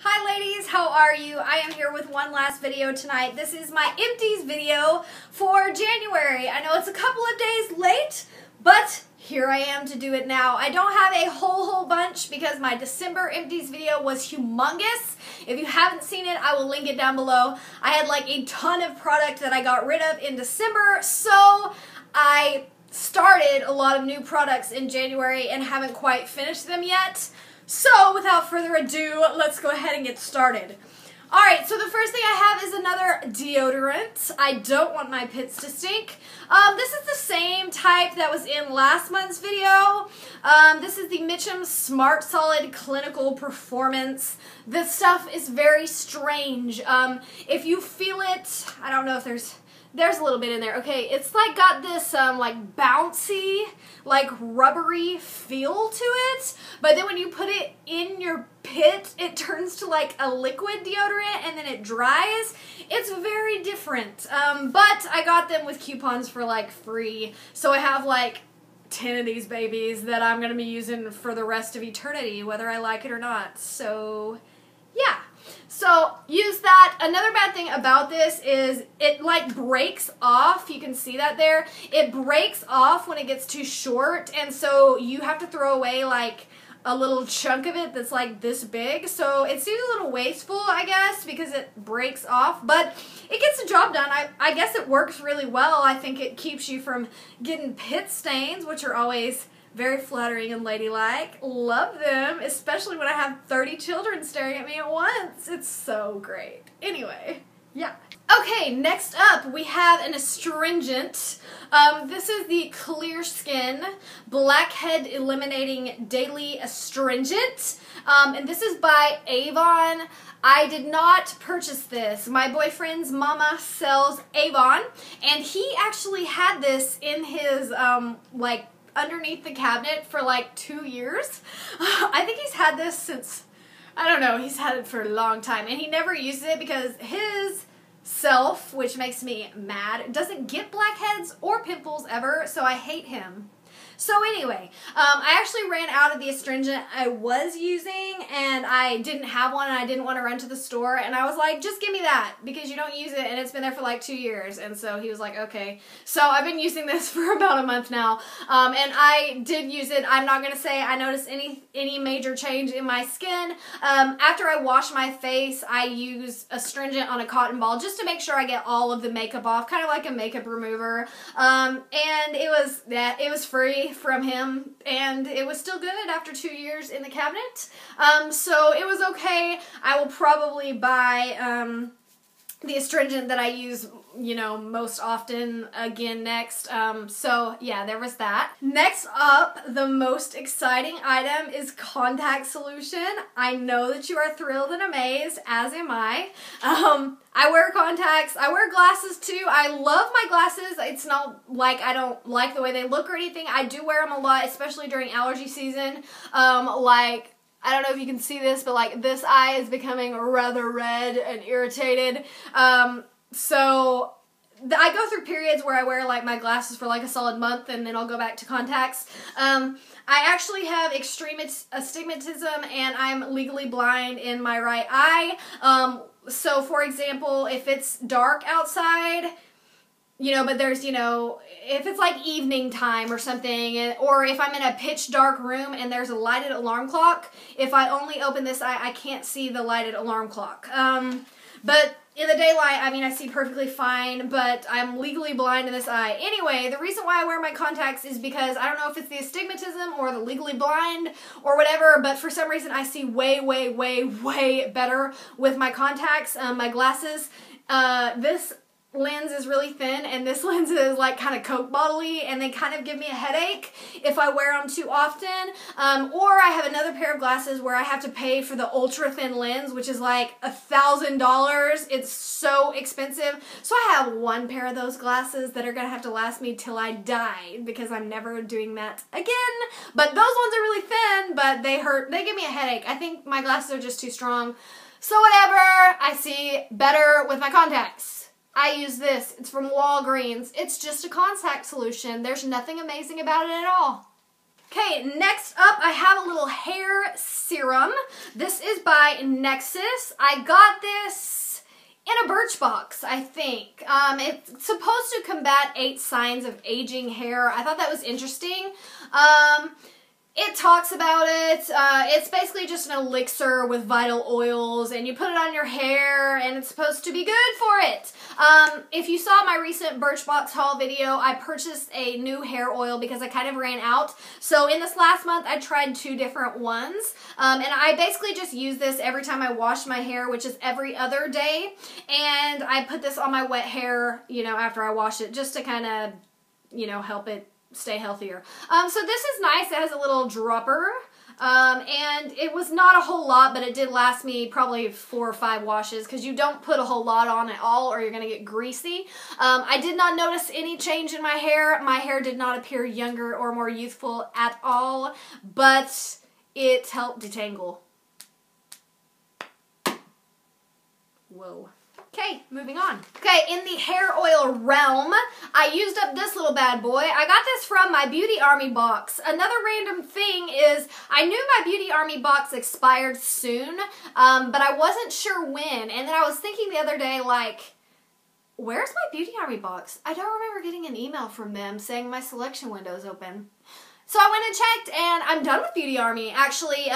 Hi ladies, how are you? I am here with one last video tonight. This is my Empties video for January. I know it's a couple of days late, but here I am to do it now. I don't have a whole bunch because my December Empties video was humongous. If you haven't seen it, I will link it down below. I had like a ton of product that I got rid of in December, so I started a lot of new products in January and haven't quite finished them yet. So, without further ado, let's go ahead and get started. Alright, so the first thing I have is another deodorant. I don't want my pits to stink. This is the same type that was in last month's video. This is the Mz.J Smart Solid Clinical Performance. This stuff is very strange. If you feel it, I don't know if there's a little bit in there. Okay, it's like got this like bouncy, like rubbery feel to it, but then when you put it in your pit, it turns to like a liquid deodorant and then it dries. It's very different, but I got them with coupons for like free, so I have like 10 of these babies that I'm going to be using for the rest of eternity, whether I like it or not. So, yeah. So, use that. Another bad thing about this is it like breaks off. You can see that there. It breaks off when it gets too short, and so you have to throw away like a little chunk of it that's like this big. So, it seems a little wasteful, I guess, because it breaks off, but it gets the job done. I guess it works really well. I think it keeps you from getting pit stains, which are always very flattering and ladylike. Love them, especially when I have 30 children staring at me at once. It's so great. Anyway, yeah. Okay, next up we have an astringent. This is the Clear Skin Blackhead Eliminating Daily Astringent. And this is by Avon. I did not purchase this. My boyfriend's mama sells Avon, and he actually had this in his, like, underneath the cabinet for like 2 years. I think he's had this since, I don't know, he's had it for a long time, and he never uses it because his self, which makes me mad, doesn't get blackheads or pimples ever, so I hate him. So anyway, I actually ran out of the astringent I was using, and I didn't have one, and I didn't want to run to the store, and I was like, just give me that, because you don't use it, and it's been there for like 2 years, and so he was like, okay. So I've been using this for about a month now, and I did use it. I'm not going to say I noticed any major change in my skin. After I wash my face, I use astringent on a cotton ball just to make sure I get all of the makeup off, kind of like a makeup remover, and it was free from him, and it was still good after 2 years in the cabinet. So it was okay. I will probably buy the astringent that I use, you know, most often again next. So yeah, there was that. Next up, the most exciting item is contact solution. I know that you are thrilled and amazed, as am I. I wear contacts. I wear glasses too. I love my glasses. It's not like I don't like the way they look or anything. I do wear them a lot, especially during allergy season. Like, I don't know if you can see this, but like this eye is becoming rather red and irritated. So I go through periods where I wear like my glasses for like a solid month, and then I'll go back to contacts. I actually have extreme astigmatism, and I'm legally blind in my right eye. So for example, if it's dark outside, you know, but there's, you know, if it's like evening time or something, or if I'm in a pitch dark room and there's a lighted alarm clock, if I only open this eye, I can't see the lighted alarm clock. But in the daylight, I mean, I see perfectly fine, but I'm legally blind in this eye. Anyway, the reason why I wear my contacts is because I don't know if it's the astigmatism or the legally blind or whatever, but for some reason I see way better with my contacts, my glasses. This lens is really thin, and this lens is like kind of Coke bottle-y, and they kind of give me a headache if I wear them too often. Or I have another pair of glasses where I have to pay for the ultra thin lens, which is like $1,000. It's so expensive. So I have one pair of those glasses that are gonna have to last me till I die, because I'm never doing that again. But those ones are really thin, but they hurt. They give me a headache. I think my glasses are just too strong. So whatever, I see better with my contacts. I use this. It's from Walgreens. It's just a contact solution. There's nothing amazing about it at all. Okay, next up I have a little hair serum. Serum. This is by Nexus. I got this in a Birchbox, I think. It's supposed to combat 8 signs of aging hair. I thought that was interesting. It talks about it. It's basically just an elixir with vital oils, and you put it on your hair, and it's supposed to be good for it. If you saw my recent Birchbox haul video, I purchased a new hair oil because I kind of ran out. So in this last month, I tried 2 different ones, and I basically just use this every time I wash my hair, which is every other day, and I put this on my wet hair, you know, after I wash it, just to kind of, you know, help it stay healthier. So this is nice. It has a little dropper, and it was not a whole lot, but it did last me probably 4 or 5 washes, because you don't put a whole lot on at all or you're going to get greasy. I did not notice any change in my hair. My hair did not appear younger or more youthful at all, but it helped detangle. Whoa. Okay, moving on. Okay, in the hair oil realm, I used up this little bad boy. I got this from my Beauty Army box. Another random thing is, I knew my Beauty Army box expired soon, but I wasn't sure when. And then I was thinking the other day, like, where's my Beauty Army box? I don't remember getting an email from them saying my selection window's open. So I went and checked, and I'm done with Beauty Army. Actually,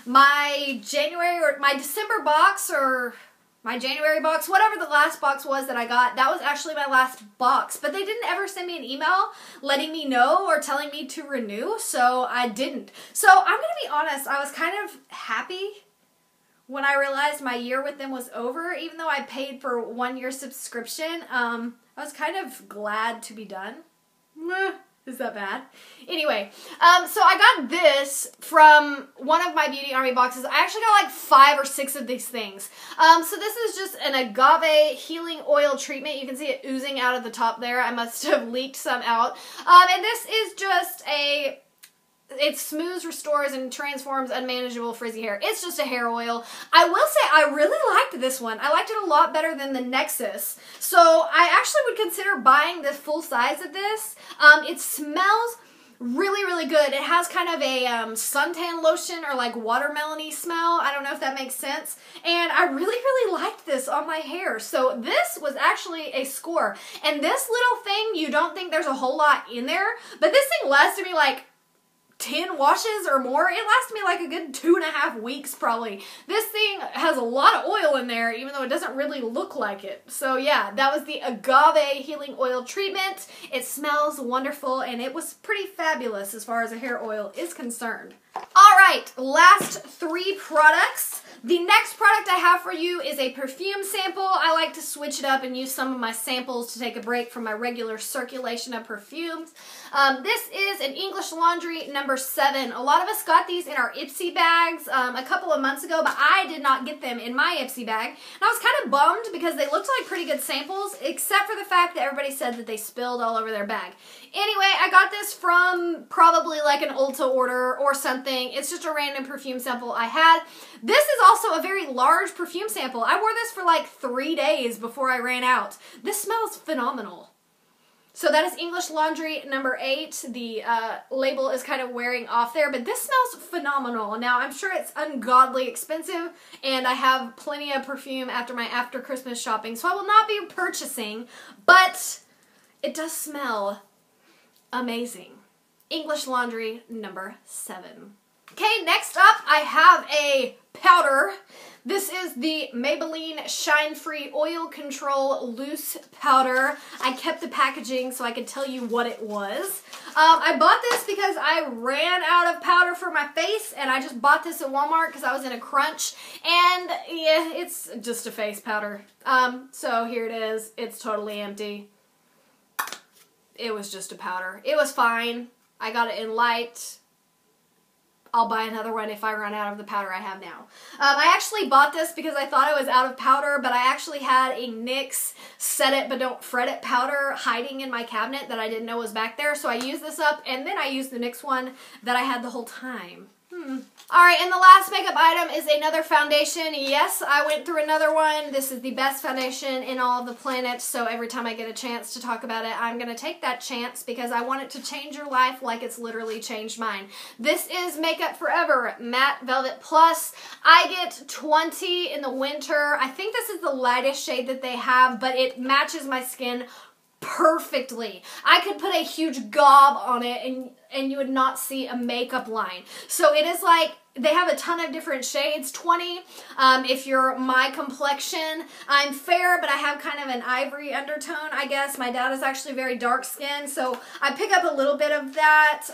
my January or my December box, or my January box, whatever the last box was that I got, that was actually my last box. But they didn't ever send me an email letting me know or telling me to renew, so I didn't. So I'm going to be honest, I was kind of happy when I realized my year with them was over. Even though I paid for 1 year subscription, I was kind of glad to be done. Meh. Is that bad? Anyway, so I got this from one of my Beauty Army boxes. I actually got like 5 or 6 of these things. So this is just an agave healing oil treatment. You can see it oozing out of the top there. I must have leaked some out. And this is just it smooths, restores, and transforms unmanageable frizzy hair. It's just a hair oil. I will say I really liked this one. I liked it a lot better than the Nexus. So I actually would consider buying the full size of this. It smells really, really good. It has kind of a suntan lotion or like watermelon-y smell. I don't know if that makes sense. And I really, really liked this on my hair. So this was actually a score. And this little thing, you don't think there's a whole lot in there, but this thing lasted me like 10 washes or more. It lasted me like a good 2.5 weeks probably. This thing has a lot of oil in there, even though it doesn't really look like it. So yeah, that was the agave healing oil treatment. It smells wonderful, and it was pretty fabulous as far as a hair oil is concerned. Alright, last 3 products. The next product I have for you is a perfume sample. I like to switch it up and use some of my samples to take a break from my regular circulation of perfumes. This is an English Laundry number 7. A lot of us got these in our Ipsy bags a couple of months ago, but I did not get them in my Ipsy bag. And I was kind of bummed because they looked like pretty good samples, except for the fact that everybody said that they spilled all over their bag. Anyway, I got this from probably like an Ulta order or something. It's just a random perfume sample I had. This is also a very large perfume sample. I wore this for like 3 days before I ran out. This smells phenomenal. So that is English Laundry number 8. The label is kind of wearing off there, but this smells phenomenal. Now, I'm sure it's ungodly expensive, and I have plenty of perfume after my after Christmas shopping, so I will not be purchasing, but it does smell amazing. English Laundry number 7. Okay, next up I have a powder. This is the Maybelline Shine Free Oil Control Loose Powder. I kept the packaging so I could tell you what it was. I bought this because I ran out of powder for my face, and I just bought this at Walmart because I was in a crunch. And yeah, it's just a face powder. So here it is. It's totally empty. It was just a powder. It was fine. I got it in light. I'll buy another one if I run out of the powder I have now. I actually bought this because I thought I was out of powder, but I actually had a NYX Set It But Don't Fret It powder hiding in my cabinet that I didn't know was back there. So I used this up, and then I used the NYX one that I had the whole time. Alright, and the last makeup item is another foundation. Yes, I went through another one. This is the best foundation in all of the planet, so every time I get a chance to talk about it, I'm going to take that chance because I want it to change your life like it's literally changed mine. This is Makeup Forever Matte Velvet Plus. I get 20 in the winter. I think this is the lightest shade that they have, but it matches my skin perfectly. I could put a huge gob on it and you would not see a makeup line. So it is like, they have a ton of different shades. 20 if you're my complexion. I'm fair, but I have kind of an ivory undertone, I guess. My dad is actually very dark skinned, so I pick up a little bit of that.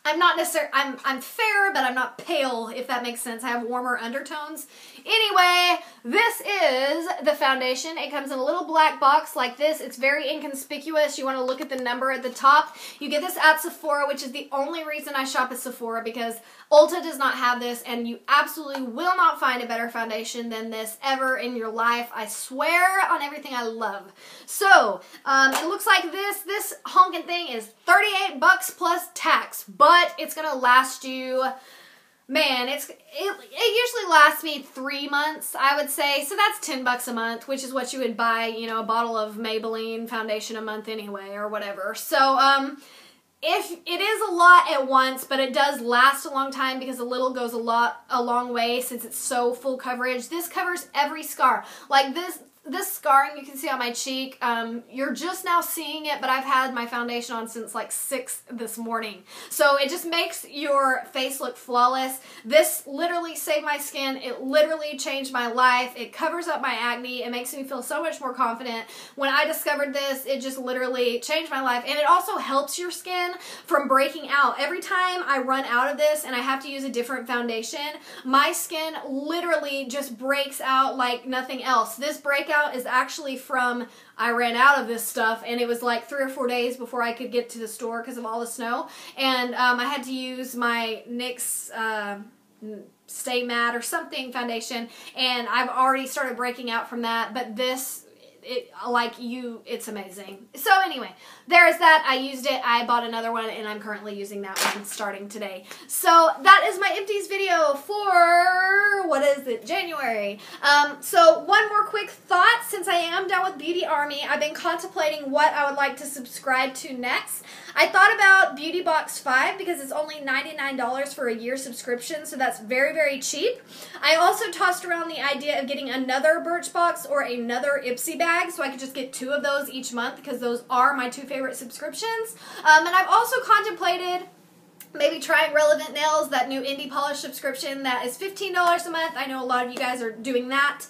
I'm not necessarily, I'm fair, but I'm not pale, if that makes sense. I have warmer undertones. Anyway, this is the foundation. It comes in a little black box like this. It's very inconspicuous. You want to look at the number at the top. You get this at Sephora, which is the only reason I shop at Sephora, because Ulta does not have this, and you absolutely will not find a better foundation than this ever in your life. I swear on everything I love. So, it looks like this. This honking thing is 38 bucks plus tax, but it's going to last you, man, it usually lasts me 3 months, I would say. So that's 10 bucks a month, which is what you would buy, you know, a bottle of Maybelline foundation a month anyway, or whatever. So, if it is a lot at once, but it does last a long time because a little goes a long way since it's so full coverage. This covers every scar. Like this scarring you can see on my cheek, you're just now seeing it, but I've had my foundation on since like 6 this morning. So it just makes your face look flawless. This literally saved my skin. It literally changed my life. It covers up my acne. It makes me feel so much more confident. When I discovered this, it just literally changed my life. And it also helps your skin from breaking out. Every time I run out of this and I have to use a different foundation, my skin literally just breaks out like nothing else. This breakout is actually from, I ran out of this stuff, and it was like 3 or 4 days before I could get to the store because of all the snow, and I had to use my NYX Stay Matte or something foundation, and I've already started breaking out from that, but this, it's amazing. So anyway, there's that. I used it. I bought another one, and I'm currently using that one starting today. So that is my Empties video for, what is it, January. So one more quick thought. Since I am done with Beauty Army, I've been contemplating what I would like to subscribe to next. I thought about Beauty Box 5 because it's only $99 for a year subscription, so that's very, very cheap. I also tossed around the idea of getting another Birchbox or another Ipsy bag, so I could just get 2 of those each month because those are my 2 favorite subscriptions. And I've also contemplated maybe trying Relevant Nails, that new indie polish subscription that is $15 a month. I know a lot of you guys are doing that.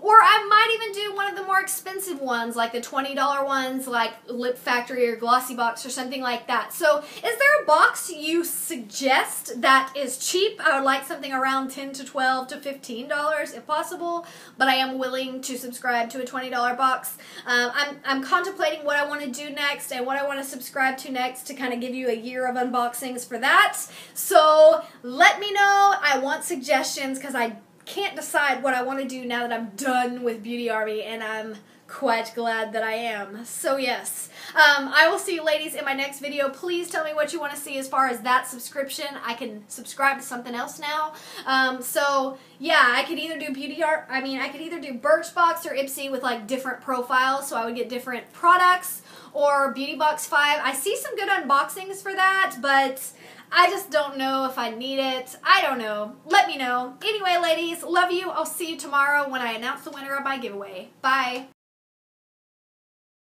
Or I might even do one of the more expensive ones, like the $20 ones, like Lip Factory or Glossy Box or something like that. So is there a box you suggest that is cheap? I would like something around $10 to $12 to $15 if possible, but I am willing to subscribe to a $20 box. I'm contemplating what I want to do next and what I want to subscribe to next to kind of give you a year of unboxings for that. So let me know. I want suggestions because I can't decide what I want to do now that I'm done with Beauty Army, and I'm quite glad that I am. So yes, I will see you ladies in my next video. Please tell me what you want to see as far as that subscription. I can subscribe to something else now. So yeah, I could either do I could either do Birchbox or Ipsy with like different profiles, so I would get different products, or Beauty Box 5. I see some good unboxings for that, but I just don't know if I need it. I don't know. Let me know. Anyway, ladies, love you. I'll see you tomorrow when I announce the winner of my giveaway. Bye.